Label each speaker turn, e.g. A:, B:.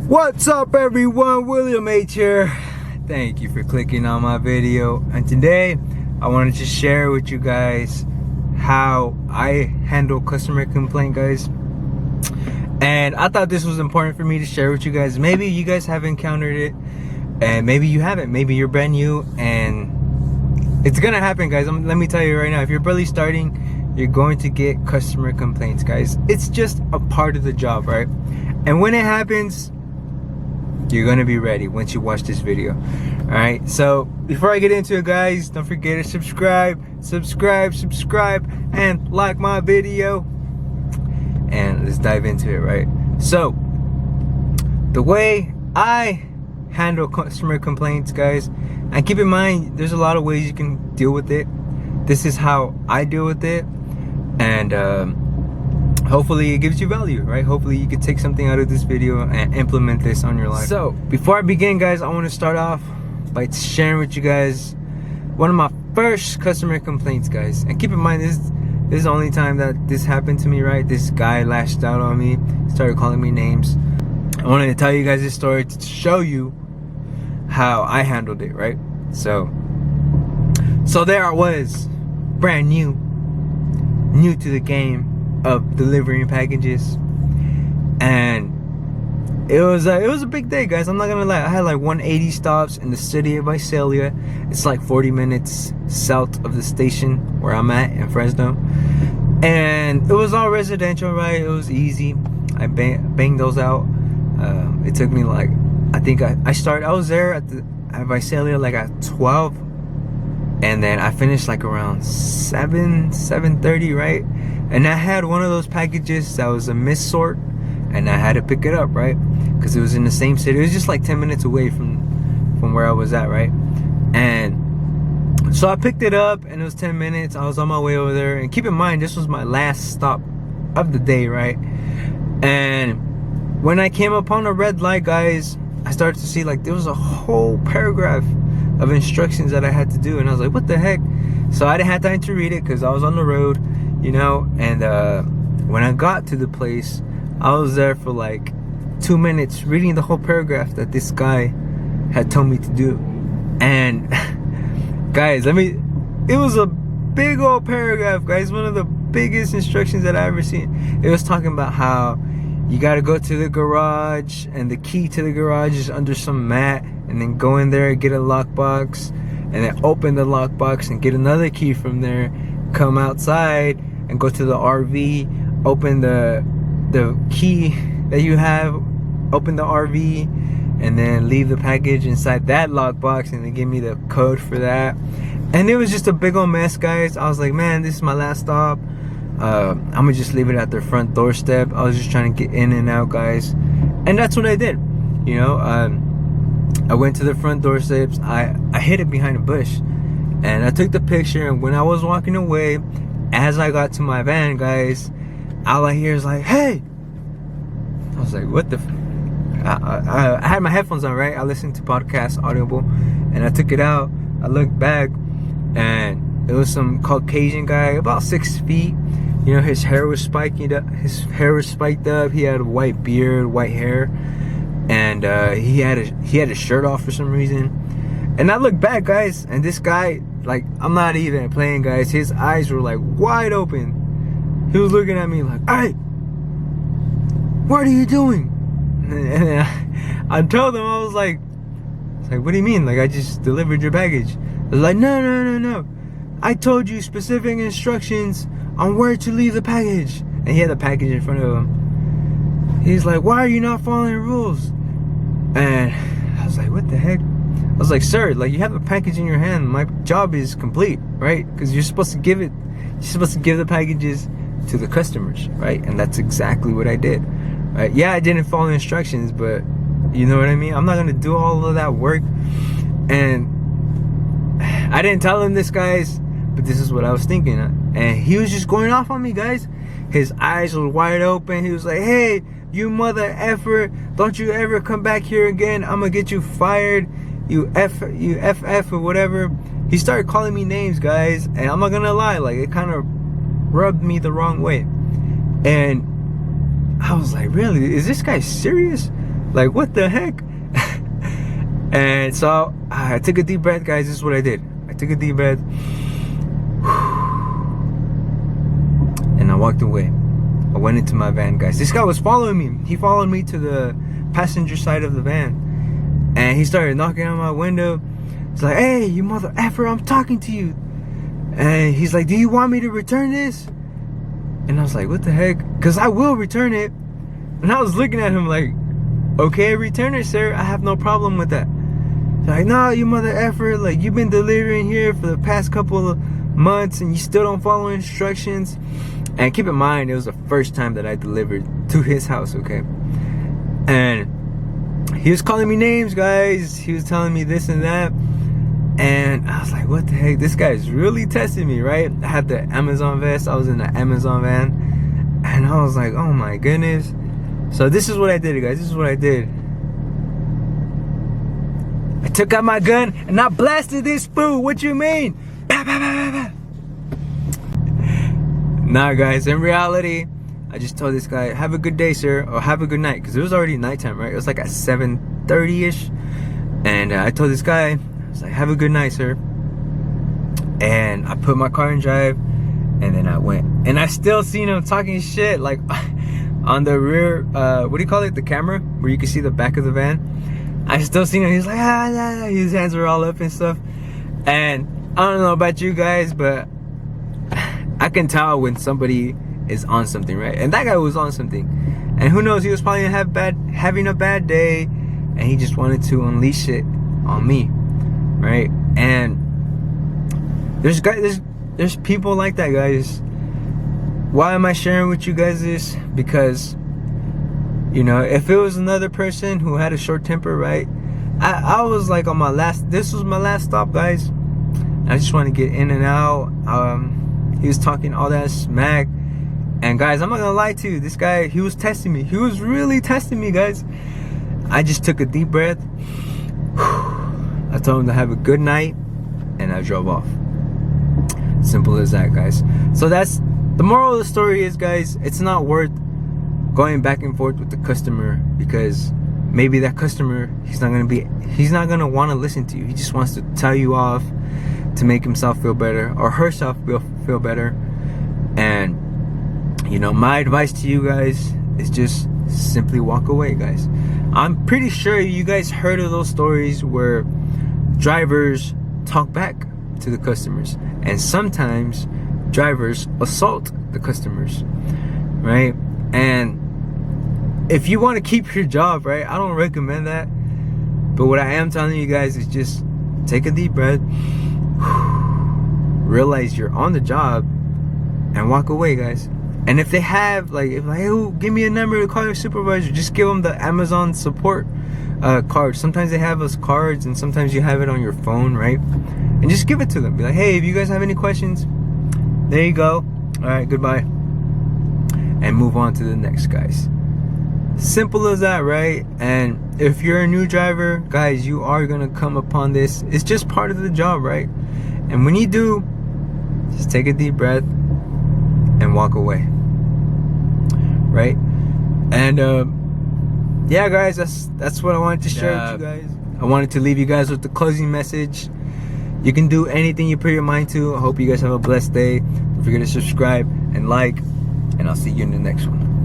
A: What's up everyone, William H here. Thank you for clicking on my video, and today I wanted to share with you guys how I handle customer complaint, guys. And I thought this was important for me to share with you guys. Maybe you guys have encountered it and maybe you haven't. Maybe you're brand new and it's gonna happen, guys. Let me tell you right now, if you're barely starting, you're going to get customer complaints, guys. It's just a part of the job, right? And when it happens, you're gonna be ready once you watch this video. All right, so before I get into it, guys, don't forget to subscribe, and like my video, and let's dive into it. Right, so the way I handle customer complaints, guys, and keep in mind there's a lot of ways you can deal with it. This is how I deal with it, and hopefully it gives you value, right? Hopefully you can take something out of this video and implement this on your life. So before I begin, guys, I want to start off by sharing with you guys one of my first customer complaints, guys. And keep in mind, this is the only time that this happened to me, right? This guy lashed out on me, started calling me names. I wanted to tell you guys this story to show you how I handled it, right? So there I was, brand new to the game of delivering packages, and it was a big day, guys. I'm not gonna lie. I had like 180 stops in the city of Visalia. It's like 40 minutes south of the station where I'm at in Fresno, and it was all residential, right? It was easy. I banged those out. It took me like, I think I was there at Visalia like at 12, and then I finished like around 7:30, right? And I had one of those packages that was a missort, and I had to pick it up, right? Because it was in the same city. It was just like 10 minutes away from where I was at, right? And so I picked it up, and it was 10 minutes. I was on my way over there, and keep in mind, this was my last stop of the day, right? And when I came upon a red light, guys, I started to see like there was a whole paragraph of instructions that I had to do, and I was like, what the heck? So I didn't have time to read it because I was on the road, you know. And when I got to the place, I was there for like 2 minutes reading the whole paragraph that this guy had told me to do. And guys, it was a big old paragraph, guys, one of the biggest instructions that I ever seen. It was talking about how you got to go to the garage, and the key to the garage is under some mat, and then go in there, get a lockbox, and then open the lockbox and get another key from there, come outside and go to the RV, open the key that you have, open the RV, and then leave the package inside that lockbox, and then give me the code for that. And it was just a big old mess, guys. I was like, man, this is my last stop. I'm gonna just leave it at their front doorstep. I was just trying to get in and out, guys, and that's what I did. You know, I went to the front doorsteps. I hid it behind a bush, and I took the picture. And when I was walking away, as I got to my van, guys, all I hear is like, "Hey!" I was like, "What the?" I had my headphones on, right? I listened to podcasts, Audible, and I took it out. I looked back, and it was some Caucasian guy, about 6 feet. You know, his hair was spiked up. He had a white beard, white hair, and he had a shirt off for some reason. And I looked back, guys, and this guy, like, I'm not even playing, guys, his eyes were like wide open. He was looking at me like, "Hey, what are you doing?" And I told him, I was like, "What do you mean? Like, I just delivered your package." I was like, no. I told you specific instructions on where to leave the package. And he had the package in front of him. He's like, "Why are you not following the rules?" And I was like, "What the heck?" I was like, "Sir, like, you have a package in your hand. My job is complete, right? Because you're supposed to give the packages to the customers, right?" And that's exactly what I did, right? Yeah, I didn't follow instructions, but you know what I mean? I'm not gonna do all of that work. And I didn't tell him this, guys, but this is what I was thinking. And he was just going off on me, guys. His eyes were wide open. He was like, "Hey, you mother effer, don't you ever come back here again. I'm gonna get you fired. You FF or whatever." He started calling me names, guys, and I'm not gonna lie, like, it kind of rubbed me the wrong way. And I was like, really? Is this guy serious? Like, what the heck? And so I took a deep breath, guys. This is what I did. I took a deep breath. And I walked away. I went into my van, guys. This guy was following me. He followed me to the passenger side of the van. And he started knocking on my window. He's like, hey, you mother effer, I'm talking to you. And he's like, do you want me to return this? And I was like, what the heck? Because I will return it. And I was looking at him like, okay, return it, sir. I have no problem with that. He's like, no, you mother effer. Like, you've been delivering here for the past couple of months and you still don't follow instructions. And keep in mind, it was the first time that I delivered to his house, okay? And he was calling me names, guys. He was telling me this and that. And I was like, what the heck? This guy's really testing me, right? I had the Amazon vest. I was in the Amazon van. And I was like, oh my goodness. So this is what I did, guys. This is what I did. I took out my gun and I blasted this fool. What you mean? Bah, bah, bah, bah, bah. Nah, guys, in reality, I just told this guy, have a good day, sir, or have a good night, because it was already nighttime, right? It was like at 7:30-ish, and I told this guy, I was like, have a good night, sir. And I put my car in drive, and then I went. And I still seen him talking shit, like, on the rear, what do you call it, the camera, where you can see the back of the van. I still seen him, he's like, his hands were all up and stuff. And I don't know about you guys, but I can tell when somebody is on something, right? And that guy was on something. And who knows, he was probably having a bad day, and he just wanted to unleash it on me, right? And there's people like that, guys. Why am I sharing with you guys this? Because, you know, if it was another person who had a short temper, right? I was like on this was my last stop, guys. I just want to get in and out. He was talking all that smack. And guys, I'm not gonna lie to you, this guy, he was testing me. He was really testing me, guys. I just took a deep breath. I told him to have a good night, and I drove off. Simple as that, guys. So that's the moral of the story is, guys, it's not worth going back and forth with the customer, because maybe that customer, he's not gonna want to listen to you. He just wants to tell you off to make himself feel better, or herself feel better. And you know, my advice to you guys is just simply walk away, guys. I'm pretty sure you guys heard of those stories where drivers talk back to the customers, and sometimes drivers assault the customers, right? And if you want to keep your job, right, I don't recommend that. But what I am telling you guys is just take a deep breath, realize you're on the job, and walk away, guys. And if they have, like, hey, give me a number to call your supervisor, just give them the Amazon support card. Sometimes they have those cards, and sometimes you have it on your phone, right? And just give it to them. Be like, hey, if you guys have any questions, there you go. All right, goodbye. And move on to the next, guys. Simple as that, right? And if you're a new driver, guys, you are gonna come upon this. It's just part of the job, right? And when you do, just take a deep breath and walk away, right? And yeah, guys, that's what I wanted to share with you guys. I wanted to leave you guys with the closing message. You can do anything you put your mind to. I hope you guys have a blessed day. Don't forget to subscribe and like, and I'll see you in the next one.